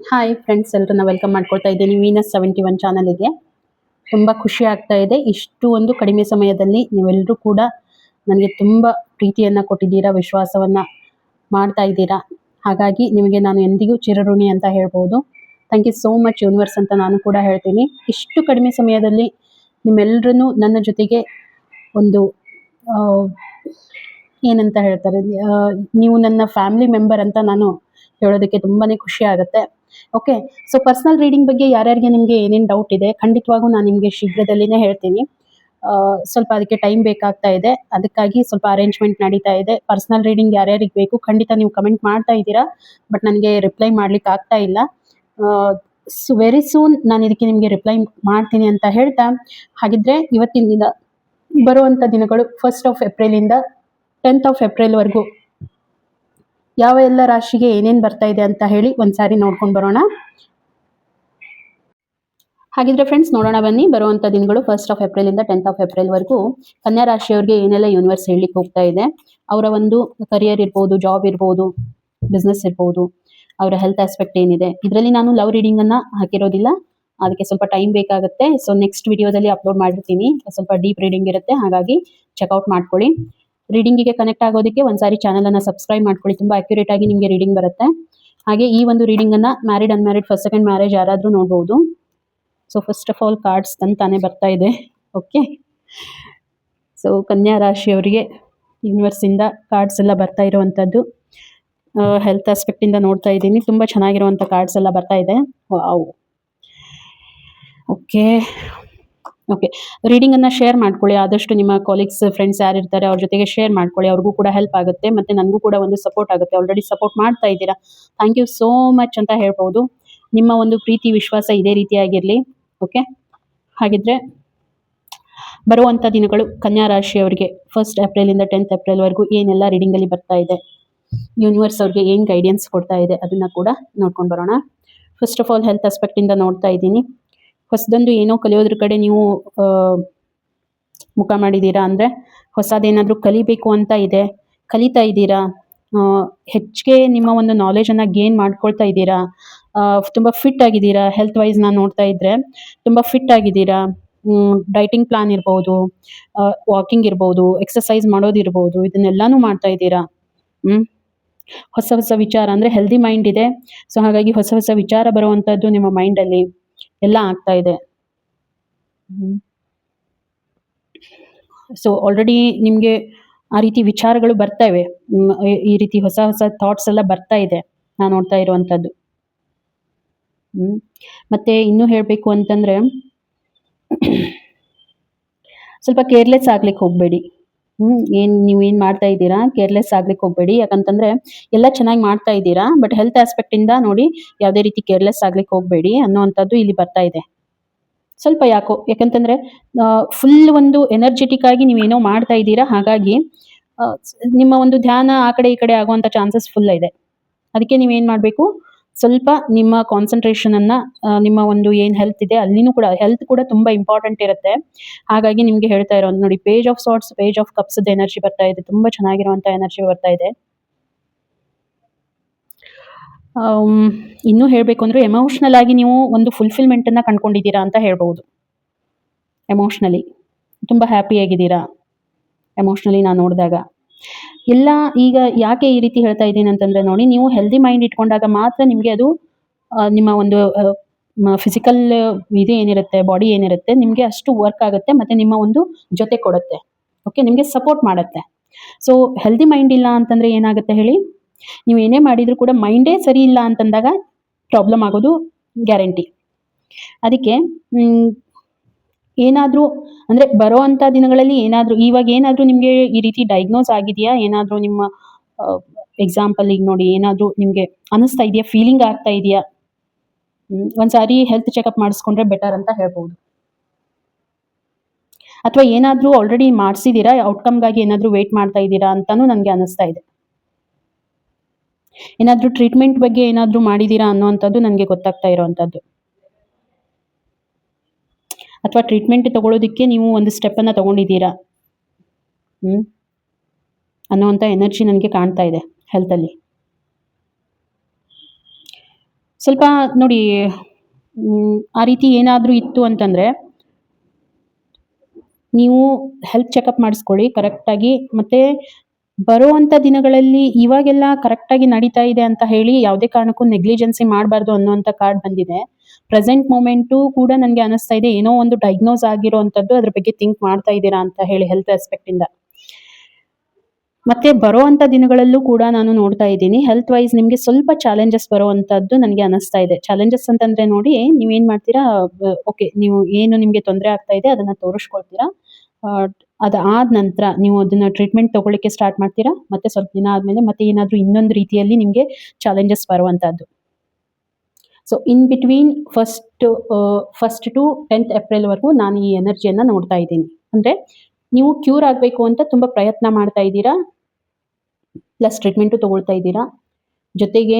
Hi friends, ಎಲ್ಲರನ್ನ welcome ಮಾಡ್ಕೊಳ್ತಾ ಇದ್ದೀನಿ ವೀನಸ್ 71 ಚಾನಲಿಗೆ. ತುಂಬ ಖುಷಿ ಆಗ್ತಾ ಇದೆ. ಇಷ್ಟು ಒಂದು ಕಡಿಮೆ ಸಮಯದಲ್ಲಿ ನೀವೆಲ್ಲರೂ ಕೂಡ ನನಗೆ ತುಂಬ ಪ್ರೀತಿಯನ್ನು ಕೊಟ್ಟಿದ್ದೀರಾ, ವಿಶ್ವಾಸವನ್ನು ಮಾಡ್ತಾ ಇದ್ದೀರಾ. ಹಾಗಾಗಿ ನಿಮಗೆ ನಾನು ಎಂದಿಗೂ ಚಿರಋಣಿ ಅಂತ ಹೇಳ್ಬೋದು. Thank you so much universe ಅಂತ ನಾನು ಕೂಡ ಹೇಳ್ತೀನಿ. ಇಷ್ಟು ಕಡಿಮೆ ಸಮಯದಲ್ಲಿ ನಿಮ್ಮೆಲ್ಲರೂ ನನ್ನ ಜೊತೆಗೆ ಒಂದು ಏನಂತ ಹೇಳ್ತಾರೆ, ನೀವು ನನ್ನ ಫ್ಯಾಮಿಲಿ ಮೆಂಬರ್ ಅಂತ ನಾನು ಹೇಳೋದಕ್ಕೆ ತುಂಬಾ ಖುಷಿ ಆಗುತ್ತೆ. ಓಕೆ, ಸೊ ಪರ್ಸನಲ್ ರೀಡಿಂಗ್ ಬಗ್ಗೆ ಯಾರ್ಯಾರಿಗೆ ನಿಮಗೆ ಏನೇನು ಡೌಟ್ ಇದೆ ಖಂಡಿತವಾಗೂ ನಾನು ನಿಮಗೆ ಶೀಘ್ರದಲ್ಲಿನೇ ಹೇಳ್ತೀನಿ. ಸ್ವಲ್ಪ ಅದಕ್ಕೆ ಟೈಮ್ ಬೇಕಾಗ್ತಾ ಇದೆ, ಅದಕ್ಕಾಗಿ ಸ್ವಲ್ಪ ಅರೇಂಜ್ಮೆಂಟ್ ನಡೀತಾ ಇದೆ. ಪರ್ಸನಲ್ ರೀಡಿಂಗ್ ಯಾರ್ಯಾರಿಗೆ ಬೇಕು ಖಂಡಿತ ನೀವು ಕಮೆಂಟ್ ಮಾಡ್ತಾ ಇದ್ದೀರಾ, ಬಟ್ ನನಗೆ ರಿಪ್ಲೈ ಮಾಡ್ಲಿಕ್ಕೆ ಆಗ್ತಾ ಇಲ್ಲ. ವೆರಿ ಸೂನ್ ನಾನು ಇದಕ್ಕೆ ನಿಮಗೆ ರಿಪ್ಲೈ ಮಾಡ್ತೀನಿ ಅಂತ ಹೇಳ್ತಾ, ಹಾಗಿದ್ರೆ ಇವತ್ತಿನ ದಿನ ಬರುವಂಥ ದಿನಗಳು 1 ಏಪ್ರಿಲಿಂದ 10 ಏಪ್ರಿಲ್ವರೆಗೂ ಯಾವ ಎಲ್ಲ ರಾಶಿಗೆ ಏನೇನು ಬರ್ತಾ ಇದೆ ಅಂತ ಹೇಳಿ ಒಂದ್ಸಾರಿ ನೋಡ್ಕೊಂಡು ಬರೋಣ. ಹಾಗಿದ್ರೆ ಫ್ರೆಂಡ್ಸ್ ನೋಡೋಣ ಬನ್ನಿ. ಬರುವಂಥ ದಿನಗಳು 1 ಏಪ್ರಿಲಿಂದ 10 ಏಪ್ರಿಲ್ವರೆಗೂ ಕನ್ಯಾ ರಾಶಿಯವರಿಗೆ ಏನೆಲ್ಲ ಯೂನಿವರ್ಸ್ ಹೇಳಲಿಕ್ಕೆ ಹೋಗ್ತಾ ಇದೆ. ಅವರ ಒಂದು ಕರಿಯರ್ ಇರ್ಬೋದು, ಜಾಬ್ ಇರ್ಬೋದು, ಬಿಸ್ನೆಸ್ ಇರ್ಬೋದು, ಅವರ ಹೆಲ್ತ್ ಆಸ್ಪೆಕ್ಟ್ ಏನಿದೆ. ಇದರಲ್ಲಿ ನಾನು ಲವ್ ರೀಡಿಂಗನ್ನು ಹಾಕಿರೋದಿಲ್ಲ, ಅದಕ್ಕೆ ಸ್ವಲ್ಪ ಟೈಮ್ ಬೇಕಾಗುತ್ತೆ. ಸೊ ನೆಕ್ಸ್ಟ್ ವಿಡಿಯೋದಲ್ಲಿ ಅಪ್ಲೋಡ್ ಮಾಡಿರ್ತೀನಿ. ಸ್ವಲ್ಪ ಡೀಪ್ ರೀಡಿಂಗ್ ಇರುತ್ತೆ, ಹಾಗಾಗಿ ಚೆಕ್ಔಟ್ ಮಾಡ್ಕೊಳ್ಳಿ. ರೀಡಿಂಗಿಗೆ ಕನೆಕ್ಟ್ ಆಗೋದಕ್ಕೆ ಒಂದ್ಸಾರಿ ಚಾನಲನ್ನು ಸಬ್ಸ್ಕ್ರೈಬ್ ಮಾಡ್ಕೊಳ್ಳಿ, ತುಂಬ ಅಕ್ಯುರೇಟ್ ಆಗಿ ನಿಮಗೆ ರೀಡಿಂಗ್ ಬರುತ್ತೆ. ಹಾಗೆ ಈ ಒಂದು ರೀಡಿಂಗನ್ನು married unmarried first second marriage ಯಾರಾದರೂ ನೋಡ್ಬೋದು. So first of all cards ತಾನೇ ಬರ್ತಾ ಇದೆ. ಓಕೆ, ಸೊ ಕನ್ಯಾ ರಾಶಿಯವರಿಗೆ ಯೂನಿವರ್ಸಿಂದ ಕಾರ್ಡ್ಸ್ ಎಲ್ಲ ಬರ್ತಾ ಇರುವಂಥದ್ದು. ಹೆಲ್ತ್ ಆಸ್ಪೆಕ್ಟಿಂದ ನೋಡ್ತಾ ಇದ್ದೀನಿ, ತುಂಬ ಚೆನ್ನಾಗಿರುವಂಥ ಕಾರ್ಡ್ಸ್ ಎಲ್ಲ ಬರ್ತಾ ಇದೆ. Wow, okay okay. ರೀಡಿಂಗನ್ನು ಶೇರ್ ಮಾಡ್ಕೊಳ್ಳಿ, ಆದಷ್ಟು ನಿಮ್ಮ ಕಾಲೀಗ್ಸ್ ಫ್ರೆಂಡ್ಸ್ ಯಾರಿರ್ತಾರೆ ಅವ್ರ ಜೊತೆಗೆ ಶೇರ್ ಮಾಡ್ಕೊಳ್ಳಿ, ಅವ್ರಿಗೂ ಕೂಡ ಹೆಲ್ಪ್ ಆಗುತ್ತೆ ಮತ್ತು ನನಗೂ ಕೂಡ ಒಂದು ಸಪೋರ್ಟ್ ಆಗುತ್ತೆ. ಆಲ್ರೆಡಿ ಸಪೋರ್ಟ್ ಮಾಡ್ತಾ ಇದ್ದೀರಾ, ಥ್ಯಾಂಕ್ ಯು ಸೋ ಮಚ್ ಅಂತ ಹೇಳ್ಬೋದು. ನಿಮ್ಮ ಒಂದು ಪ್ರೀತಿ ವಿಶ್ವಾಸ ಇದೇ ರೀತಿಯಾಗಿರಲಿ. ಓಕೆ, ಹಾಗಿದ್ರೆ ಬರುವಂಥ ದಿನಗಳು ಕನ್ಯಾ ರಾಶಿಯವರಿಗೆ 1 ಏಪ್ರಿಲಿಂದ 10 ಏಪ್ರಿಲ್ವರೆಗೂ ಏನೆಲ್ಲ ರೀಡಿಂಗಲ್ಲಿ ಬರ್ತಾ ಇದೆ, ಯೂನಿವರ್ಸ್ ಅವ್ರಿಗೆ ಏನು ಗೈಡೆನ್ಸ್ ಕೊಡ್ತಾ ಇದೆ ಅದನ್ನು ಕೂಡ ನೋಡ್ಕೊಂಡು ಬರೋಣ. ಫಸ್ಟ್ ಆಫ್ ಆಲ್ ಹೆಲ್ತ್ ಆಸ್ಪೆಕ್ಟಿಂದ ನೋಡ್ತಾ ಇದ್ದೀನಿ. ಹೊಸದೊಂದು ಏನೋ ಕಲಿಯೋದ್ರ ಕಡೆ ನೀವು ಮುಖ ಮಾಡಿದ್ದೀರಾ, ಅಂದರೆ ಹೊಸದೇನಾದರೂ ಕಲಿಬೇಕು ಅಂತ ಇದೆ, ಕಲಿತಾ ಇದ್ದೀರಾ. ಹೆಚ್ಚಿಗೆ ನಿಮ್ಮ ಒಂದು ನಾಲೆಜನ್ನು ಗೇನ್ ಮಾಡ್ಕೊಳ್ತಾ ಇದ್ದೀರಾ. ತುಂಬ ಫಿಟ್ ಆಗಿದ್ದೀರಾ, ಹೆಲ್ತ್ ವೈಸ್ ನಾನು ನೋಡ್ತಾ ಇದ್ದರೆ ತುಂಬ ಫಿಟ್ ಆಗಿದ್ದೀರಾ. ಡೈಟಿಂಗ್ ಪ್ಲಾನ್ ಇರ್ಬೋದು, ವಾಕಿಂಗ್ ಇರ್ಬೋದು, ಎಕ್ಸಸೈಸ್ ಮಾಡೋದಿರ್ಬೋದು, ಇದನ್ನೆಲ್ಲನೂ ಮಾಡ್ತಾ ಇದ್ದೀರಾ. ಹೊಸ ಹೊಸ ವಿಚಾರ ಅಂದರೆ ಹೆಲ್ದಿ ಮೈಂಡ್ ಇದೆ. ಸೊ ಹಾಗಾಗಿ ಹೊಸ ಹೊಸ ವಿಚಾರ ಬರುವಂಥದ್ದು ನಿಮ್ಮ ಮೈಂಡಲ್ಲಿ ಎಲ್ಲ ಆಗ್ತಾ ಇದೆ. ಸೊ ಆಲ್ರೆಡಿ ನಿಮಗೆ ಆ ರೀತಿ ವಿಚಾರಗಳು ಬರ್ತವೆ, ಈ ರೀತಿ ಹೊಸ ಹೊಸ ಥಾಟ್ಸ್ ಎಲ್ಲ ಬರ್ತಾ ಇದೆ ನಾನು ನೋಡ್ತಾ ಇರುವಂಥದ್ದು. ಮತ್ತೆ ಇನ್ನೂ ಹೇಳಬೇಕು ಅಂತಂದರೆ ಸ್ವಲ್ಪ ಕೇರ್ಲೆಸ್ ಆಗ್ಲಿಕ್ಕೆ ಹೋಗಬೇಡಿ. ನೀವೇನು ಮಾಡ್ತಾ ಇದ್ದೀರಾ ಕೇರ್ಲೆಸ್ ಆಗ್ಲಿಕ್ಕೆ ಹೋಗಬೇಡಿ. ಯಾಕಂತಂದರೆ ಎಲ್ಲ ಚೆನ್ನಾಗಿ ಮಾಡ್ತಾ ಇದ್ದೀರಾ, ಬಟ್ ಹೆಲ್ತ್ ಆಸ್ಪೆಕ್ಟಿಂದ ನೋಡಿ ಯಾವುದೇ ರೀತಿ ಕೇರ್ಲೆಸ್ ಆಗ್ಲಿಕ್ಕೆ ಹೋಗಬೇಡಿ ಅನ್ನೋವಂಥದ್ದು ಇಲ್ಲಿ ಬರ್ತಾ ಇದೆ. ಸ್ವಲ್ಪ ಯಾಕಂತಂದರೆ ಫುಲ್ ಒಂದು ಎನರ್ಜೆಟಿಕ್ ಆಗಿ ನೀವೇನೋ ಮಾಡ್ತಾ ಇದ್ದೀರಾ, ಹಾಗಾಗಿ ನಿಮ್ಮ ಒಂದು ಧ್ಯಾನ ಆ ಕಡೆ ಈ ಕಡೆ ಆಗುವಂಥ ಚಾನ್ಸಸ್ ಫುಲ್ ಇದೆ. ಅದಕ್ಕೆ ನೀವೇನು ಮಾಡಬೇಕು, ಸ್ವಲ್ಪ ನಿಮ್ಮ ಕಾನ್ಸಂಟ್ರೇಷನನ್ನು ನಿಮ್ಮ ಒಂದು ಏನು ಹೆಲ್ತ್ ಇದೆ ಅಲ್ಲಿನೂ ಕೂಡ, ಹೆಲ್ತ್ ಕೂಡ ತುಂಬ ಇಂಪಾರ್ಟೆಂಟ್ ಇರುತ್ತೆ. ಹಾಗಾಗಿ ನಿಮಗೆ ಹೇಳ್ತಾ ಇರೋದು ನೋಡಿ, page of swords, page of ಕಪ್ಸ್ದು ಎನರ್ಜಿ ಬರ್ತಾ ಇದೆ, ತುಂಬ ಚೆನ್ನಾಗಿರುವಂಥ ಎನರ್ಜಿ ಬರ್ತಾ ಇದೆ. ಇನ್ನೂ ಹೇಳಬೇಕು ಅಂದರೆ ಎಮೋಷ್ನಲ್ ಆಗಿ ನೀವು ಒಂದು ಫುಲ್ಫಿಲ್ಮೆಂಟನ್ನು ಕಂಡ್ಕೊಂಡಿದ್ದೀರಾ ಅಂತ ಹೇಳ್ಬೋದು. ಎಮೋಷ್ನಲಿ ತುಂಬ ಹ್ಯಾಪಿಯಾಗಿದ್ದೀರಾ. ಎಮೋಷ್ನಲಿ ನಾನು ನೋಡಿದಾಗ ಎಲ್ಲ ಈಗ ಯಾಕೆ ಈ ರೀತಿ ಹೇಳ್ತಾ ಇದ್ದೀನಿ ಅಂತಂದರೆ ನೋಡಿ, ನೀವು ಹೆಲ್ದಿ ಮೈಂಡ್ ಇಟ್ಕೊಂಡಾಗ ಮಾತ್ರ ನಿಮಗೆ ಅದು ನಿಮ್ಮ ಒಂದು ಫಿಸಿಕಲ್ ಇದು ಏನಿರುತ್ತೆ, ಬಾಡಿ ಏನಿರುತ್ತೆ ನಿಮಗೆ ಅಷ್ಟು ವರ್ಕ್ ಆಗುತ್ತೆ ಮತ್ತು ನಿಮ್ಮ ಒಂದು ಜೊತೆ ಕೊಡುತ್ತೆ. ಓಕೆ, ನಿಮಗೆ ಸಪೋರ್ಟ್ ಮಾಡುತ್ತೆ. ಸೊ ಹೆಲ್ದಿ ಮೈಂಡ್ ಇಲ್ಲ ಅಂತಂದರೆ ಏನಾಗುತ್ತೆ ಹೇಳಿ, ನೀವು ಏನೇ ಮಾಡಿದರೂ ಕೂಡ ಮೈಂಡೇ ಸರಿ ಇಲ್ಲ ಅಂತಂದಾಗ ಪ್ರಾಬ್ಲಮ್ ಆಗೋದು ಗ್ಯಾರಂಟಿ. ಅದಕ್ಕೆ ಏನಾದರೂ ಅಂದರೆ ಬರೋ ಅಂಥ ದಿನಗಳಲ್ಲಿ ಇವಾಗ ಏನಾದರೂ ನಿಮಗೆ ಈ ರೀತಿ ಡಯಾಗ್ನೋಸ್ ಆಗಿದೆಯಾ, ಏನಾದರೂ ನಿಮ್ಮ ಎಕ್ಸಾಂಪಲ್ ಈಗ ನೋಡಿ, ಏನಾದರೂ ನಿಮಗೆ ಅನ್ನಿಸ್ತಾ ಇದೆಯಾ, ಫೀಲಿಂಗ್ ಆಗ್ತಾ ಇದೆಯಾ, ಒಂದ್ಸಾರಿ ಹೆಲ್ತ್ ಚೆಕಪ್ ಮಾಡಿಸ್ಕೊಂಡ್ರೆ ಬೆಟರ್ ಅಂತ ಹೇಳ್ಬೋದು. ಅಥವಾ ಏನಾದರೂ ಆಲ್ರೆಡಿ ಮಾಡಿಸಿದ್ದೀರಾ, ಔಟ್ಕಮ್ಗಾಗಿ ಏನಾದರೂ ವೇಟ್ ಮಾಡ್ತಾ ಇದ್ದೀರಾ ಅಂತಲೂ ನನಗೆ ಅನ್ನಿಸ್ತಾ ಇದೆ. ಏನಾದರೂ ಟ್ರೀಟ್ಮೆಂಟ್ ಬಗ್ಗೆ ಏನಾದರೂ ಮಾಡಿದ್ದೀರಾ ಅನ್ನೋವಂಥದ್ದು ನನಗೆ ಗೊತ್ತಾಗ್ತಾ ಇರೋವಂಥದ್ದು. ಅಥವಾ ಟ್ರೀಟ್ಮೆಂಟ್ ತಗೊಳ್ಳೋದಕ್ಕೆ ನೀವು ಒಂದು ಸ್ಟೆಪ್ಪನ್ನು ತಗೊಂಡಿದ್ದೀರಾ ಅನ್ನೋವಂಥ ಎನರ್ಜಿ ನನಗೆ ಕಾಣ್ತಾ ಇದೆ ಹೆಲ್ತಲ್ಲಿ. ಸ್ವಲ್ಪ ನೋಡಿ, ಆ ರೀತಿ ಏನಾದರೂ ಇತ್ತು ಅಂತಂದರೆ ನೀವು ಹೆಲ್ತ್ ಚೆಕಪ್ ಮಾಡಿಸ್ಕೊಳ್ಳಿ ಕರೆಕ್ಟಾಗಿ. ಮತ್ತೆ ಬರುವಂಥ ದಿನಗಳಲ್ಲಿ ಇವಾಗೆಲ್ಲ ಕರೆಕ್ಟಾಗಿ ನಡೀತಾ ಇದೆ ಅಂತ ಹೇಳಿ ಯಾವುದೇ ಕಾರಣಕ್ಕೂ ನೆಗ್ಲಿಜೆನ್ಸಿ ಮಾಡಬಾರ್ದು ಅನ್ನುವಂಥ ಕಾರ್ಡ್ ಬಂದಿದೆ. ಪ್ರೆಸೆಂಟ್ ಮೊಮೆಂಟು ಕೂಡ ನನಗೆ ಅನಿಸ್ತಾ ಇದೆ ಏನೋ ಒಂದು ಡಯಾಗ್ನೋಸ್ ಆಗಿರೋವಂಥದ್ದು, ಅದ್ರ ಬಗ್ಗೆ ಥಿಂಕ್ ಮಾಡ್ತಾ ಇದ್ದೀರಾ ಅಂತ ಹೇಳಿ ಹೆಲ್ತ್ ಆಸ್ಪೆಕ್ಟಿಂದ. ಮತ್ತೆ ಬರುವಂಥ ದಿನಗಳಲ್ಲೂ ಕೂಡ ನಾನು ನೋಡ್ತಾ ಇದ್ದೀನಿ ಹೆಲ್ತ್ ವೈಸ್ ನಿಮಗೆ ಸ್ವಲ್ಪ ಚಾಲೆಂಜಸ್ ಬರುವಂಥದ್ದು ನನಗೆ ಅನಿಸ್ತಾ ಇದೆ. ಚಾಲೆಂಜಸ್ ಅಂತಂದ್ರೆ ನೋಡಿ, ನೀವೇನ್ ಮಾಡ್ತೀರಾ, ಓಕೆ ನೀವು ಏನು ನಿಮಗೆ ತೊಂದರೆ ಆಗ್ತಾ ಇದೆ ಅದನ್ನ ತೋರಿಸ್ಕೊಳ್ತೀರಾ. ಅದಾದ ನಂತರ ನೀವು ಅದನ್ನ ಟ್ರೀಟ್ಮೆಂಟ್ ತಗೊಳ್ಳಿಕ್ಕೆ ಸ್ಟಾರ್ಟ್ ಮಾಡ್ತೀರಾ. ಮತ್ತೆ ಸ್ವಲ್ಪ ದಿನ ಆದ್ಮೇಲೆ ಮತ್ತೆ ಏನಾದರೂ ಇನ್ನೊಂದು ರೀತಿಯಲ್ಲಿ ನಿಮಗೆ ಚಾಲೆಂಜಸ್ ಬರುವಂಥದ್ದು. So in between first to 10th ಏಪ್ರಿಲ್ವರೆಗೂ ನಾನು ಈ ಎನರ್ಜಿಯನ್ನು ನೋಡ್ತಾ ಇದ್ದೀನಿ. ಅಂದರೆ ನೀವು ಕ್ಯೂರ್ ಆಗಬೇಕು ಅಂತ ತುಂಬ ಪ್ರಯತ್ನ ಮಾಡ್ತಾ ಇದ್ದೀರಾ, ಪ್ಲಸ್ ಟ್ರೀಟ್ಮೆಂಟು ತಗೊಳ್ತಾ ಇದ್ದೀರಾ. ಜೊತೆಗೆ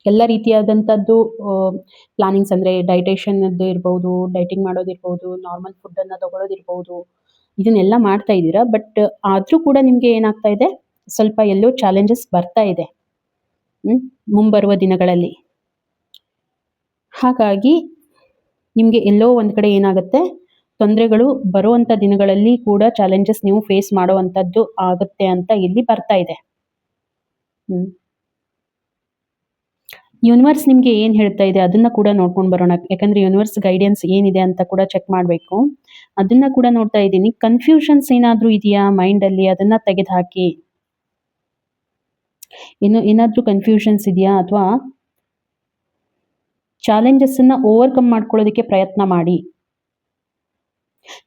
ಎಲ್ಲ ರೀತಿಯಾದಂಥದ್ದು ಪ್ಲಾನಿಂಗ್ಸ್ ಅಂದರೆ ಡೈಟೇಷನ್ದು ಇರ್ಬೋದು, ಡೈಟಿಂಗ್ ಮಾಡೋದಿರ್ಬೋದು, ನಾರ್ಮಲ್ ಫುಡ್ಡನ್ನು ತಗೊಳ್ಳೋದಿರ್ಬೋದು, ಇದನ್ನೆಲ್ಲ ಮಾಡ್ತಾ ಇದ್ದೀರಾ. ಬಟ್ ಆದರೂ ಕೂಡ ನಿಮಗೆ ಏನಾಗ್ತಾ ಇದೆ, ಸ್ವಲ್ಪ ಎಲ್ಲೋ ಚಾಲೆಂಜಸ್ ಬರ್ತಾ ಇದೆ ಮುಂಬರುವ ದಿನಗಳಲ್ಲಿ. ಹಾಗಾಗಿ ನಿಮಗೆ ಎಲ್ಲೋ ಒಂದು ಕಡೆ ಏನಾಗುತ್ತೆ, ತೊಂದರೆಗಳು ಬರುವಂಥ ದಿನಗಳಲ್ಲಿ ಕೂಡ ಚಾಲೆಂಜಸ್ ನೀವು ಫೇಸ್ ಮಾಡುವಂಥದ್ದು ಆಗುತ್ತೆ ಅಂತ ಇಲ್ಲಿ ಬರ್ತಾ ಇದೆ. ಯೂನಿವರ್ಸ್ ನಿಮಗೆ ಏನು ಹೇಳ್ತಾ ಇದೆ ಅದನ್ನ ಕೂಡ ನೋಡ್ಕೊಂಡು ಬರೋಣ. ಯಾಕಂದ್ರೆ ಯೂನಿವರ್ಸ್ ಗೈಡೆನ್ಸ್ ಏನಿದೆ ಅಂತ ಕೂಡ ಚೆಕ್ ಮಾಡಬೇಕು. ಅದನ್ನ ಕೂಡ ನೋಡ್ತಾ ಇದ್ದೀನಿ. ಕನ್ಫ್ಯೂಷನ್ಸ್ ಏನಾದರೂ ಇದೆಯಾ ಮೈಂಡಲ್ಲಿ, ಅದನ್ನ ತೆಗೆದುಹಾಕಿ. ಏನಾದರೂ ಕನ್ಫ್ಯೂಷನ್ಸ್ ಇದೆಯಾ ಅಥವಾ ಚಾಲೆಂಜಸ್ಸನ್ನು ಓವರ್ಕಮ್ ಮಾಡ್ಕೊಳ್ಳೋದಕ್ಕೆ ಪ್ರಯತ್ನ ಮಾಡಿ.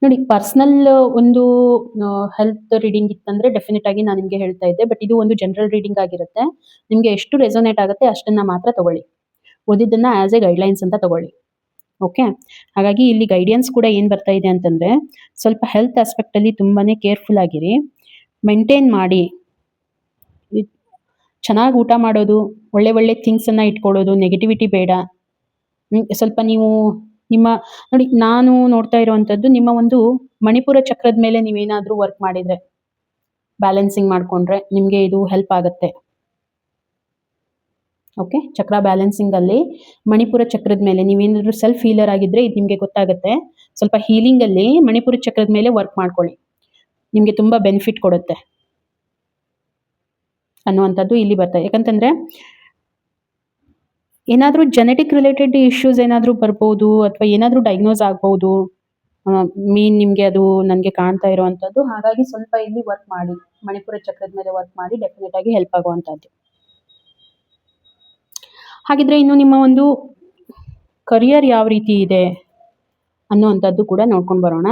ನೋಡಿ, ಪರ್ಸನಲ್ ಒಂದು ಹೆಲ್ತ್ ರೀಡಿಂಗ್ ಇತ್ತಂದ್ರೆ ಡೆಫಿನೆಟ್ ಆಗಿ ನಾನು ನಿಮಗೆ ಹೇಳ್ತಾ ಇದ್ದೆ. ಬಟ್ ಇದು ಒಂದು ಜನರಲ್ ರೀಡಿಂಗ್ ಆಗಿರುತ್ತೆ. ನಿಮಗೆ ಎಷ್ಟು ರೆಸೊನೇಟ್ ಆಗುತ್ತೆ ಅಷ್ಟನ್ನ ಮಾತ್ರ ತಗೊಳ್ಳಿ. ಓದಿದ್ದನ್ನ ಆಸ್ ಎ ಗೈಡ್ಲೈನ್ಸ್ ಅಂತ ತಗೊಳ್ಳಿ. ಓಕೆ. ಹಾಗಾಗಿ ಇಲ್ಲಿ ಗೈಡೆನ್ಸ್ ಕೂಡ ಏನು ಬರ್ತಾ ಇದೆ ಅಂತಂದ್ರೆ, ಸ್ವಲ್ಪ ಹೆಲ್ತ್ ಆಸ್ಪೆಕ್ಟಲ್ಲಿ ತುಂಬಾನೇ ಕೇರ್ಫುಲ್ ಆಗಿರಿ, ಮೇಂಟೈನ್ ಮಾಡಿ. ಚೆನ್ನಾಗಿ ಊಟ ಮಾಡೋದು, ಒಳ್ಳೆ ಒಳ್ಳೆ ಥಿಂಗ್ಸನ್ನು ಇಟ್ಕೊಳ್ಳೋದು, ನೆಗೆಟಿವಿಟಿ ಬೇಡ. ಸ್ವಲ್ಪ ನೀವು ನಿಮ್ಮ ನೋಡಿ, ನಾನು ನೋಡ್ತಾ ಇರುವಂಥದ್ದು ನಿಮ್ಮ ಒಂದು ಮಣಿಪುರ ಚಕ್ರದ ಮೇಲೆ ನೀವೇನಾದರೂ ವರ್ಕ್ ಮಾಡಿದರೆ, ಬ್ಯಾಲೆನ್ಸಿಂಗ್ ಮಾಡಿಕೊಂಡ್ರೆ ನಿಮಗೆ ಇದು ಹೆಲ್ಪ್ ಆಗುತ್ತೆ. ಓಕೆ. ಚಕ್ರ ಬ್ಯಾಲೆನ್ಸಿಂಗಲ್ಲಿ ಮಣಿಪುರ ಚಕ್ರದ ಮೇಲೆ ನೀವೇನಾದರೂ ಸೆಲ್ಫ್ ಹೀಲರ್ ಆಗಿದ್ದರೆ ಇದು ನಿಮಗೆ ಗೊತ್ತಾಗುತ್ತೆ. ಸ್ವಲ್ಪ ಹೀಲಿಂಗಲ್ಲಿ ಮಣಿಪುರ ಚಕ್ರದ ಮೇಲೆ ವರ್ಕ್ ಮಾಡ್ಕೊಳ್ಳಿ, ನಿಮಗೆ ತುಂಬ ಬೆನಿಫಿಟ್ ಕೊಡುತ್ತೆ ಅನ್ನುವಂಥದ್ದು ಇಲ್ಲಿ ಬರ್ತದೆ. ಯಾಕಂತಂದರೆ ಏನಾದರೂ ಜೆನೆಟಿಕ್ ರಿಲೇಟೆಡ್ ಇಶ್ಯೂಸ್ ಏನಾದರೂ ಬರ್ಬೋದು, ಅಥವಾ ಏನಾದರೂ ಡಯಾಗ್ನೋಸ್ ಆಗ್ಬೋದು. ನಿಮಗೆ ಅದು ನನಗೆ ಕಾಣ್ತಾ ಇರುವಂಥದ್ದು. ಹಾಗಾಗಿ ಸ್ವಲ್ಪ ಇಲ್ಲಿ ವರ್ಕ್ ಮಾಡಿ, ಮಣಿಪುರ ಚಕ್ರದ ಮೇಲೆ ವರ್ಕ್ ಮಾಡಿ, ಡೆಫಿನೆಟ್ ಆಗಿ ಹೆಲ್ಪ್ ಆಗುವಂಥದ್ದು. ಹಾಗಿದ್ರೆ ಇನ್ನು ನಿಮ್ಮ ಒಂದು ಕರಿಯರ್ ಯಾವ ರೀತಿ ಇದೆ ಅನ್ನುವಂಥದ್ದು ಕೂಡ ನೋಡ್ಕೊಂಡು ಬರೋಣ.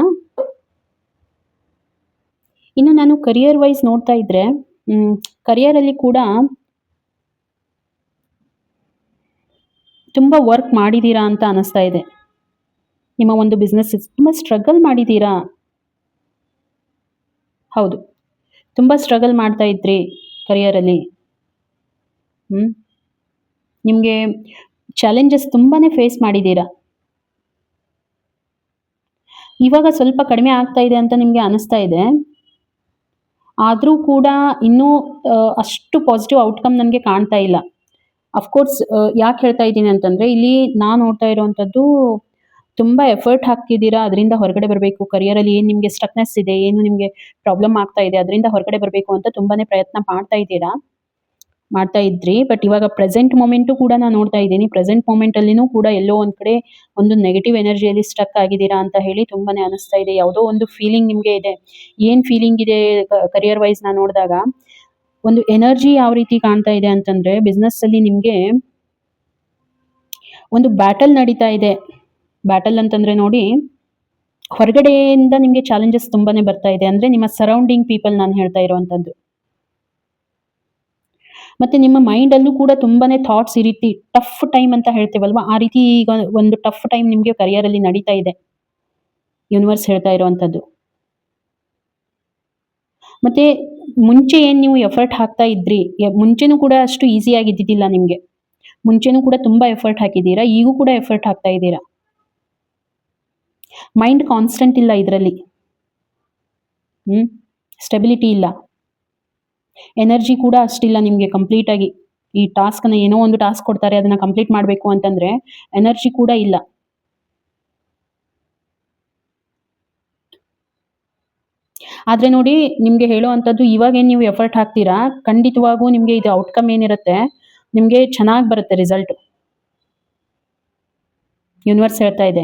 ಇನ್ನು ನಾನು ಕರಿಯರ್ ವೈಸ್ ನೋಡ್ತಾ ಇದ್ರೆ, ಕರಿಯರಲ್ಲಿ ಕೂಡ ತುಂಬ ವರ್ಕ್ ಮಾಡಿದ್ದೀರಾ ಅಂತ ಅನಿಸ್ತಾ ಇದೆ. ನಿಮ್ಮ ಒಂದು ಬಿಸ್ನೆಸ್ ತುಂಬ ಸ್ಟ್ರಗಲ್ ಮಾಡಿದ್ದೀರಾ. ಹೌದು, ತುಂಬ ಸ್ಟ್ರಗಲ್ ಮಾಡ್ತಾ ಇದ್ರಿ ಕರಿಯರಲ್ಲಿ. ನಿಮಗೆ ಚಾಲೆಂಜಸ್ ತುಂಬಾನೇ ಫೇಸ್ ಮಾಡಿದ್ದೀರಾ. ಇವಾಗ ಸ್ವಲ್ಪ ಕಡಿಮೆ ಆಗ್ತಾ ಇದೆ ಅಂತ ನಿಮಗೆ ಅನಿಸ್ತಾ ಇದೆ. ಆದರೂ ಕೂಡ ಇನ್ನೂ ಅಷ್ಟು ಪಾಸಿಟಿವ್ ಔಟ್ಕಮ್ ನನಗೆ ಕಾಣ್ತಾ ಇಲ್ಲ. ಅಫ್ಕೋರ್ಸ್ ಯಾಕೆ ಹೇಳ್ತಾ ಇದ್ದೀನಿ ಅಂತಂದರೆ, ಇಲ್ಲಿ ನಾನು ನೋಡ್ತಾ ಇರುವಂಥದ್ದು ತುಂಬ ಎಫರ್ಟ್ ಹಾಕ್ತಿದ್ದೀರಾ, ಅದರಿಂದ ಹೊರಗಡೆ ಬರಬೇಕು. ಕರಿಯರಲ್ಲಿ ಏನು ನಿಮಗೆ ಸ್ಟಕ್ನೆಸ್ ಇದೆ, ಏನು ನಿಮಗೆ ಪ್ರಾಬ್ಲಮ್ ಆಗ್ತಾ ಇದೆ, ಅದರಿಂದ ಹೊರಗಡೆ ಬರಬೇಕು ಅಂತ ತುಂಬಾನೇ ಪ್ರಯತ್ನ ಮಾಡ್ತಾ ಇದ್ರಿ. ಬಟ್ ಇವಾಗ ಪ್ರೆಸೆಂಟ್ ಮೊಮೆಂಟು ಕೂಡ ನಾನು ನೋಡ್ತಾ ಇದ್ದೀನಿ. ಪ್ರೆಸೆಂಟ್ ಮೊಮೆಂಟಲ್ಲಿನೂ ಕೂಡ ಎಲ್ಲೋ ಒಂದು ಕಡೆ ಒಂದು ನೆಗೆಟಿವ್ ಎನರ್ಜಿಯಲ್ಲಿ ಸ್ಟಕ್ ಆಗಿದ್ದೀರಾ ಅಂತ ಹೇಳಿ ತುಂಬಾನೇ ಅನಿಸ್ತಾ ಇದೆ. ಯಾವುದೋ ಒಂದು ಫೀಲಿಂಗ್ ನಿಮಗೆ ಇದೆ. ಏನು ಫೀಲಿಂಗ್ ಇದೆ ಕರಿಯರ್ ವೈಸ್ ನಾನು ನೋಡಿದಾಗ, ಒಂದು ಎನರ್ಜಿ ಯಾವ ರೀತಿ ಕಾಣ್ತಾ ಇದೆ ಅಂತಂದ್ರೆ, ಬಿಸ್ನೆಸ್ಸಲ್ಲಿ ನಿಮಗೆ ಒಂದು ಬ್ಯಾಟಲ್ ನಡೀತಾ ಇದೆ. ಬ್ಯಾಟಲ್ ಅಂತಂದ್ರೆ ನೋಡಿ, ಹೊರಗಡೆಯಿಂದ ನಿಮಗೆ ಚಾಲೆಂಜಸ್ ತುಂಬಾನೇ ಬರ್ತಾ ಇದೆ. ಅಂದ್ರೆ ನಿಮ್ಮ ಸರೌಂಡಿಂಗ್ ಪೀಪಲ್ ನಾನು ಹೇಳ್ತಾ ಇರುವಂಥದ್ದು. ಮತ್ತೆ ನಿಮ್ಮ ಮೈಂಡಲ್ಲೂ ಕೂಡ ತುಂಬಾನೇ ಥಾಟ್ಸ್ ಈ ರೀತಿ ಟಫ್ ಟೈಮ್ ಅಂತ ಹೇಳ್ತೇವಲ್ವಾ, ಆ ರೀತಿ ಈಗ ಒಂದು ಟಫ್ ಟೈಮ್ ನಿಮಗೆ ಕರಿಯರಲ್ಲಿ ನಡೀತಾ ಇದೆ, ಯೂನಿವರ್ಸ್ ಹೇಳ್ತಾ ಇರುವಂಥದ್ದು. ಮತ್ತೆ ಮುಂಚೆ ಏನು ನೀವು ಎಫರ್ಟ್ ಹಾಕ್ತಾ ಇದ್ರಿ, ಮುಂಚೆನೂ ಕೂಡ ಅಷ್ಟು ಈಸಿಯಾಗಿ ಇದ್ದಿದ್ದಿಲ್ಲ ನಿಮಗೆ. ಮುಂಚೆನೂ ಕೂಡ ತುಂಬಾ ಎಫರ್ಟ್ ಹಾಕಿದ್ದೀರಾ, ಈಗೂ ಕೂಡ ಎಫರ್ಟ್ ಹಾಕ್ತಾ ಇದ್ದೀರಾ. ಮೈಂಡ್ ಕಾನ್ಸ್ಟೆಂಟ್ ಇಲ್ಲ ಇದರಲ್ಲಿ. ಸ್ಟೆಬಿಲಿಟಿ ಇಲ್ಲ, ಎನರ್ಜಿ ಕೂಡ ಅಷ್ಟಿಲ್ಲ ನಿಮಗೆ ಕಂಪ್ಲೀಟಾಗಿ. ಈ ಟಾಸ್ಕ್ನ ಏನೋ ಒಂದು ಟಾಸ್ಕ್ ಕೊಡ್ತಾರೆ, ಅದನ್ನ ಕಂಪ್ಲೀಟ್ ಮಾಡಬೇಕು ಅಂತಂದ್ರೆ ಎನರ್ಜಿ ಕೂಡ ಇಲ್ಲ. ಆದ್ರೆ ನೋಡಿ, ನಿಮ್ಗೆ ಹೇಳುವಂಥದ್ದು ಇವಾಗೇನು ನೀವು ಎಫರ್ಟ್ ಹಾಕ್ತೀರಾ, ಖಂಡಿತವಾಗೂ ನಿಮ್ಗೆ ಇದು ಔಟ್‌ಕಮ್ ಏನಿರುತ್ತೆ, ನಿಮ್ಗೆ ಚೆನ್ನಾಗಿ ಬರುತ್ತೆ ರಿಸಲ್ಟ್. ಯೂನಿವರ್ಸ್ ಹೇಳ್ತಾ ಇದೆ.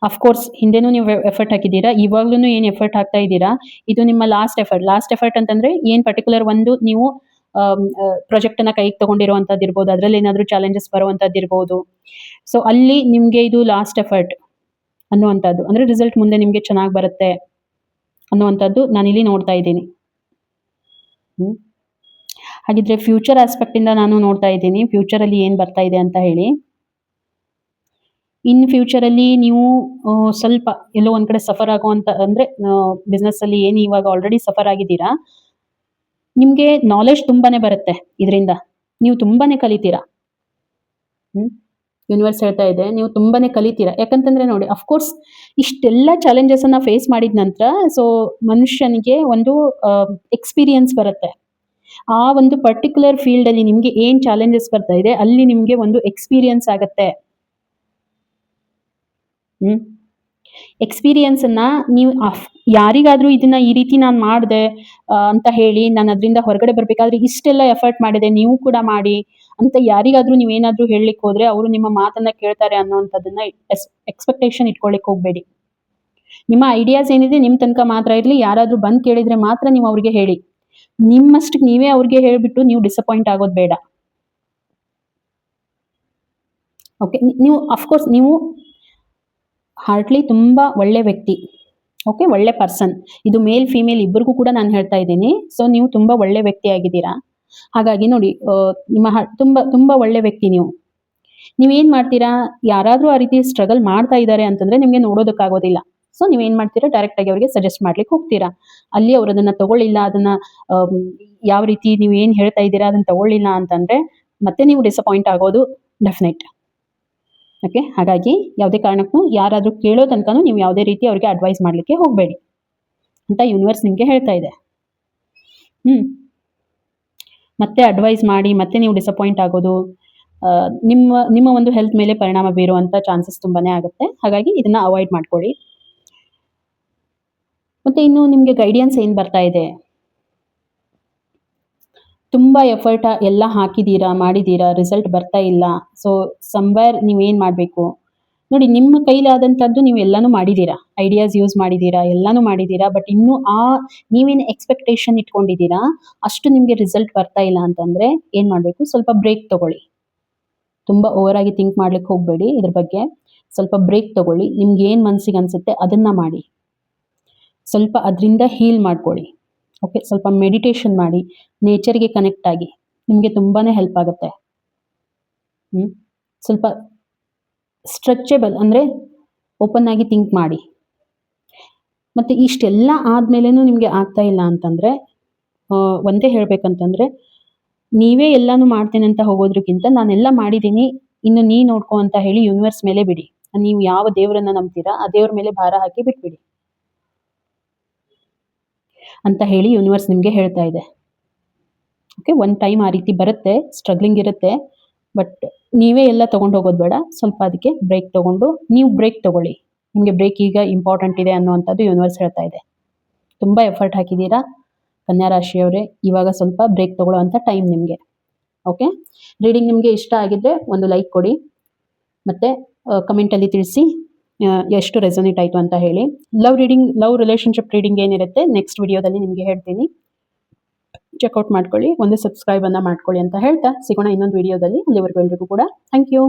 ಅಫ್‌ಕೋರ್ಸ್ ಹಿಂದೆನೂ ನೀವು ಎಫರ್ಟ್ ಹಾಕಿದ್ದೀರಾ, ಇವಾಗ್ಲೂನು ಏನು ಎಫರ್ಟ್ ಹಾಕ್ತಾ ಇದ್ದೀರಾ, ಇದು ನಿಮ್ಮ ಲಾಸ್ಟ್ ಎಫರ್ಟ್. ಲಾಸ್ಟ್ ಎಫರ್ಟ್ ಅಂತಂದ್ರೆ ಏನ್ ಪರ್ಟಿಕ್ಯುಲರ್ ಒಂದು ನೀವು ಪ್ರಾಜೆಕ್ಟನ್ನ ಕೈಗೆ ತಗೊಂಡಿರುವಂಥದ್ದಿರ್ಬೋದು, ಅದ್ರಲ್ಲಿ ಏನಾದ್ರೂ ಚಾಲೆಂಜಸ್ ಬರುವಂಥದ್ದಿರ್ಬೋದು. ಸೊ ಅಲ್ಲಿ ನಿಮ್ಗೆ ಇದು ಲಾಸ್ಟ್ ಎಫರ್ಟ್ ಅನ್ನುವಂಥದ್ದು. ಅಂದ್ರೆ ರಿಸಲ್ಟ್ ಮುಂದೆ ನಿಮ್ಗೆ ಚೆನ್ನಾಗಿ ಬರುತ್ತೆ ಅನ್ನುವಂಥದ್ದು ನಾನಿಲ್ಲಿ ನೋಡ್ತಾ ಇದ್ದೀನಿ. ಹಾಗಿದ್ರೆ ಫ್ಯೂಚರ್ ಆಸ್ಪೆಕ್ಟ್ ಇಂದ ನಾನು ನೋಡ್ತಾ ಇದ್ದೀನಿ, ಫ್ಯೂಚರಲ್ಲಿ ಏನ್ ಬರ್ತಾ ಇದೆ ಅಂತ ಹೇಳಿ. ಇನ್ ಫ್ಯೂಚರಲ್ಲಿ ನೀವು ಸ್ವಲ್ಪ ಎಲ್ಲೋ ಒಂದ್ ಕಡೆ ಸಫರ್ ಆಗುವಂತ ಅಂದ್ರೆ ಬಿಸ್ನೆಸ್ ಅಲ್ಲಿ ಏನು ಇವಾಗ ಆಲ್ರೆಡಿ ಸಫರ್ ಆಗಿದ್ದೀರಾ, ನಿಮ್ಗೆ ನಾಲೆಡ್ಜ್ ತುಂಬಾನೇ ಬರುತ್ತೆ ಇದರಿಂದ. ನೀವು ತುಂಬಾನೇ ಕಲಿತೀರಾ. ಯೂನಿವರ್ಸ್ ಹೇಳ್ತಾ ಇದೆ, ನೀವು ತುಂಬಾನೇ ಕಲಿತೀರಾ. ಯಾಕಂತಂದ್ರೆ ನೋಡಿ, ಅಫ್‌ಕೋರ್ಸ್ ಇಷ್ಟೆಲ್ಲ ಚಾಲೆಂಜಸ್ ಅನ್ನ ಫೇಸ್ ಮಾಡಿದ ನಂತರ ಸೊ ಮನುಷ್ಯನಿಗೆ ಒಂದು ಎಕ್ಸ್‌ಪೀರಿಯನ್ಸ್ ಬರುತ್ತೆ. ಆ ಒಂದು ಪರ್ಟಿಕ್ಯುಲರ್ ಫೀಲ್ಡ್ ಅಲ್ಲಿ ನಿಮ್ಗೆ ಏನ್ ಚಾಲೆಂಜಸ್ ಬರ್ತಾ ಇದೆ, ಅಲ್ಲಿ ನಿಮ್ಗೆ ಒಂದು ಎಕ್ಸ್‌ಪೀರಿಯನ್ಸ್ ಆಗತ್ತೆ. ಎಕ್ಸ್‌ಪೀರಿಯನ್ಸ್ ಅನ್ನ ನೀವು ಯಾರಿಗಾದ್ರೂ ಇದನ್ನ ಈ ರೀತಿ ನಾನ್ ಮಾಡ್ದೆ ಅಂತ ಹೇಳಿ ನಾನು ಅದ್ರಿಂದ ಹೊರಗಡೆ ಬರ್ಬೇಕಾದ್ರೆ ಇಷ್ಟೆಲ್ಲ ಎಫರ್ಟ್ ಮಾಡಿದೆ, ನೀವು ಕೂಡ ಮಾಡಿ ಅಂತ ಯಾರಿಗಾದ್ರೂ ನೀವೇನಾದ್ರೂ ಹೇಳಲಿಕ್ಕೆ ಹೋದ್ರೆ ಅವರು ನಿಮ್ಮ ಮಾತನ್ನ ಕೇಳ್ತಾರೆ ಅನ್ನುವಂಥದ್ದನ್ನ ಎಕ್ಸ್‌ಪೆಕ್ಟೇಷನ್ ಇಟ್ಕೊಳ್ಳಿಕ್ಕೆ ಹೋಗ್ಬೇಡಿ. ನಿಮ್ಮ ಐಡಿಯಾಸ್ ಏನಿದೆ ನಿಮ್ ತನಕ ಮಾತ್ರ ಇರ್ಲಿ. ಯಾರಾದ್ರೂ ಬಂದ್ ಕೇಳಿದ್ರೆ ಮಾತ್ರ ನೀವು ಅವ್ರಿಗೆ ಹೇಳಿ. ನಿಮ್ಮಷ್ಟಕ್ಕೆ ನೀವೇ ಅವ್ರಿಗೆ ಹೇಳ್ಬಿಟ್ಟು ನೀವು ಡಿಸಪಾಯಿಂಟ್ ಆಗೋದು ಬೇಡ. ಓಕೆ, ನೀವು ಅಫ್‌ಕೋರ್ಸ್ ನೀವು ಹಾರ್ಟ್ಲಿ ತುಂಬಾ ಒಳ್ಳೆ ವ್ಯಕ್ತಿ. ಓಕೆ, ಒಳ್ಳೆ ಪರ್ಸನ್. ಇದು ಮೇಲ್ ಫೀಮೇಲ್ ಇಬ್ಬರಿಗೂ ಕೂಡ ನಾನು ಹೇಳ್ತಾ ಇದ್ದೀನಿ. ಸೊ ನೀವು ತುಂಬಾ ಒಳ್ಳೆ ವ್ಯಕ್ತಿ ಆಗಿದ್ದೀರಾ. ಹಾಗಾಗಿ ನೋಡಿ, ನಿಮ್ಮ ತುಂಬಾ ತುಂಬಾ ಒಳ್ಳೆ ವ್ಯಕ್ತಿ ನೀವು. ನೀವೇನ್ ಮಾಡ್ತೀರಾ, ಯಾರಾದ್ರೂ ಆ ರೀತಿ ಸ್ಟ್ರಗಲ್ ಮಾಡ್ತಾ ಇದ್ದಾರೆ ಅಂತಂದ್ರೆ ನಿಮ್ಗೆ ನೋಡೋದಕ್ಕಾಗೋದಿಲ್ಲ. ಸೊ ನೀವೇನ್ ಮಾಡ್ತೀರಾ, ಡೈರೆಕ್ಟ್ ಆಗಿ ಅವರಿಗೆ ಸಜೆಸ್ಟ್ ಮಾಡ್ಲಿಕ್ಕೆ ಹೋಗ್ತೀರಾ. ಅಲ್ಲಿ ಅವ್ರು ಅದನ್ನ ತಗೊಳ್ಳಿಲ್ಲ, ಅದನ್ನ ಯಾವ ರೀತಿ ನೀವು ಏನ್ ಹೇಳ್ತಾ ಇದ್ದೀರಾ ಅದನ್ನ ತಗೊಳ್ಳಿಲ್ಲ ಅಂತಂದ್ರೆ ಮತ್ತೆ ನೀವು ಡಿಸಪಾಯಿಂಟ್ ಆಗೋದು ಡೆಫಿನೆಟ್. ಓಕೆ, ಹಾಗಾಗಿ ಯಾವುದೇ ಕಾರಣಕ್ಕೂ ಯಾರಾದ್ರೂ ಕೇಳೋ ತನಕನೂ ನೀವು ಯಾವುದೇ ರೀತಿ ಅವ್ರಿಗೆ ಅಡ್ವೈಸ್ ಮಾಡ್ಲಿಕ್ಕೆ ಹೋಗಬೇಡಿ ಅಂತ ಯೂನಿವರ್ಸ್ ನಿಮ್ಗೆ ಹೇಳ್ತಾ ಇದೆ. ಮತ್ತೆ ಅಡ್ವೈಸ್ ಮಾಡಿ ಮತ್ತೆ ನೀವು ಡಿಸಪಾಯಿಂಟ್ ಆಗೋದು ನಿಮ್ಮ ನಿಮ್ಮ ಒಂದು ಹೆಲ್ತ್ ಮೇಲೆ ಪರಿಣಾಮ ಬೀರುವಂತ ಚಾನ್ಸಸ್ ತುಂಬಾನೇ ಆಗುತ್ತೆ. ಹಾಗಾಗಿ ಇದನ್ನ ಅವಾಯ್ಡ್ ಮಾಡ್ಕೊಳ್ಳಿ. ಮತ್ತೆ ಇನ್ನು ನಿಮ್ಗೆ ಗೈಡೆನ್ಸ್ ಏನ್ ಬರ್ತಾ ಇದೆ, ತುಂಬಾ ಎಫರ್ಟ್ ಎಲ್ಲ ಹಾಕಿದ್ದೀರಾ, ಮಾಡಿದ್ದೀರಾ, ರಿಸಲ್ಟ್ ಬರ್ತಾ ಇಲ್ಲ. ಸೊ ಸಮ್ವೇರ್ ನೀವೇನ್ ಮಾಡಬೇಕು ನೋಡಿ, ನಿಮ್ಮ ಕೈಲಾದಂಥದ್ದು ನೀವು ಎಲ್ಲಾನು ಮಾಡಿದ್ದೀರಾ, ಐಡಿಯಾಸ್ ಯೂಸ್ ಮಾಡಿದ್ದೀರಾ, ಎಲ್ಲಾನು ಮಾಡಿದ್ದೀರಾ. ಬಟ್ ಇನ್ನೂ ನೀವೇನು ಎಕ್ಸ್‌ಪೆಕ್ಟೇಷನ್ ಇಟ್ಕೊಂಡಿದ್ದೀರಾ ಅಷ್ಟು ನಿಮ್ಗೆ ರಿಸಲ್ಟ್ ಬರ್ತಾ ಇಲ್ಲ ಅಂತಂದ್ರೆ ಏನ್ ಮಾಡಬೇಕು, ಸ್ವಲ್ಪ ಬ್ರೇಕ್ ತಗೊಳ್ಳಿ. ತುಂಬಾ ಓವರ್ ಆಗಿ ಥಿಂಕ್ ಮಾಡ್ಲಿಕ್ಕೆ ಹೋಗಬೇಡಿ ಇದ್ರ ಬಗ್ಗೆ. ಸ್ವಲ್ಪ ಬ್ರೇಕ್ ತಗೊಳ್ಳಿ. ನಿಮ್ಗೆ ಏನ್ ಮನ್ಸಿಗೆ ಅನ್ಸುತ್ತೆ ಅದನ್ನ ಮಾಡಿ. ಸ್ವಲ್ಪ ಅದರಿಂದ ಹೀಲ್ ಮಾಡ್ಕೊಳ್ಳಿ. ಓಕೆ, ಸ್ವಲ್ಪ ಮೆಡಿಟೇಷನ್ ಮಾಡಿ, ನೇಚರ್ಗೆ ಕನೆಕ್ಟ್ ಆಗಿ, ನಿಮಗೆ ತುಂಬಾನೇ ಹೆಲ್ಪ್ ಆಗುತ್ತೆ. ಸ್ವಲ್ಪ ಸ್ಟ್ರೆಚಬಲ್ ಅಂದ್ರೆ ಓಪನ್ ಆಗಿ ಥಿಂಕ್ ಮಾಡಿ. ಮತ್ತೆ ಇಷ್ಟೆಲ್ಲ ಆದ್ಮೇಲೆನೂ ನಿಮ್ಗೆ ಆಗ್ತಾ ಇಲ್ಲ ಅಂತಂದ್ರೆ ಒಂದೇ ಹೇಳ್ಬೇಕಂತಂದ್ರೆ, ನೀವೇ ಎಲ್ಲಾನು ಮಾಡ್ತೇನೆ ಅಂತ ಹೋಗೋದ್ರಕ್ಕಿಂತ ನಾನೆಲ್ಲ ಮಾಡಿದ್ದೀನಿ, ಇನ್ನು ನೀ ನೋಡ್ಕೋ ಅಂತ ಹೇಳಿ ಯೂನಿವರ್ಸ್ ಮೇಲೆ ಬಿಡಿ. ನೀವು ಯಾವ ದೇವರನ್ನ ನಂಬ್ತೀರಾ ಆ ದೇವ್ರ ಮೇಲೆ ಭಾರ ಹಾಕಿ ಬಿಟ್ಬಿಡಿ ಅಂತ ಹೇಳಿ ಯೂನಿವರ್ಸ್ ನಿಮ್ಗೆ ಹೇಳ್ತಾ ಇದೆ. ಓಕೆ, ಒಂದ್ ಟೈಮ್ ಆ ರೀತಿ ಬರುತ್ತೆ, ಸ್ಟ್ರಗ್ಲಿಂಗ್ ಇರುತ್ತೆ. ಬಟ್ ನೀವೇ ಎಲ್ಲ ತಗೊಂಡು ಹೋಗೋದು ಬೇಡ. ಸ್ವಲ್ಪ ಅದಕ್ಕೆ ಬ್ರೇಕ್ ತಗೊಂಡು ನೀವು ಬ್ರೇಕ್ ತಗೊಳ್ಳಿ. ನಿಮಗೆ ಬ್ರೇಕ್ ಈಗ ಇಂಪಾರ್ಟೆಂಟ್ ಇದೆ ಅನ್ನುವಂಥದ್ದು ಯೂನಿವರ್ಸ್ ಹೇಳ್ತಾ ಇದೆ. ತುಂಬಾ ಎಫರ್ಟ್ ಹಾಕಿದ್ದೀರಾ ಕನ್ಯಾ ರಾಶಿಯವರೇ, ಇವಾಗ ಸ್ವಲ್ಪ ಬ್ರೇಕ್ ತಗೊಳ್ಳುವಂಥ ಟೈಮ್ ನಿಮಗೆ. ಓಕೆ, ರೀಡಿಂಗ್ ನಿಮಗೆ ಇಷ್ಟ ಆಗಿದ್ರೆ ಒಂದು ಲೈಕ್ ಕೊಡಿ, ಮತ್ತೆ ಕಮೆಂಟಲ್ಲಿ ತಿಳಿಸಿ ಎಷ್ಟು ರೆಸೊನೇಟ್ ಆಯಿತು ಅಂತ ಹೇಳಿ. ಲವ್ ರಿಲೇಶನ್ಶಿಪ್ ರೀಡಿಂಗ್ ಏನಿರುತ್ತೆ ನೆಕ್ಸ್ಟ್ ವಿಡಿಯೋದಲ್ಲಿ ನಿಮಗೆ ಹೇಳ್ತೀನಿ. ಚೆಕ್ಔಟ್ ಮಾಡ್ಕೊಳ್ಳಿ, ಒಂದು ಸಬ್ಸ್ಕ್ರೈಬ್ ಅನ್ನ ಮಾಡ್ಕೊಳ್ಳಿ ಅಂತ ಹೇಳ್ತಾ ಸಿಗೋಣ ಇನ್ನೊಂದು ವಿಡಿಯೋದಲ್ಲಿ. ಅಲ್ಲಿವರೆಗೂ ಎಲ್ರಿಗೂ ಕೂಡ ಥ್ಯಾಂಕ್ ಯು.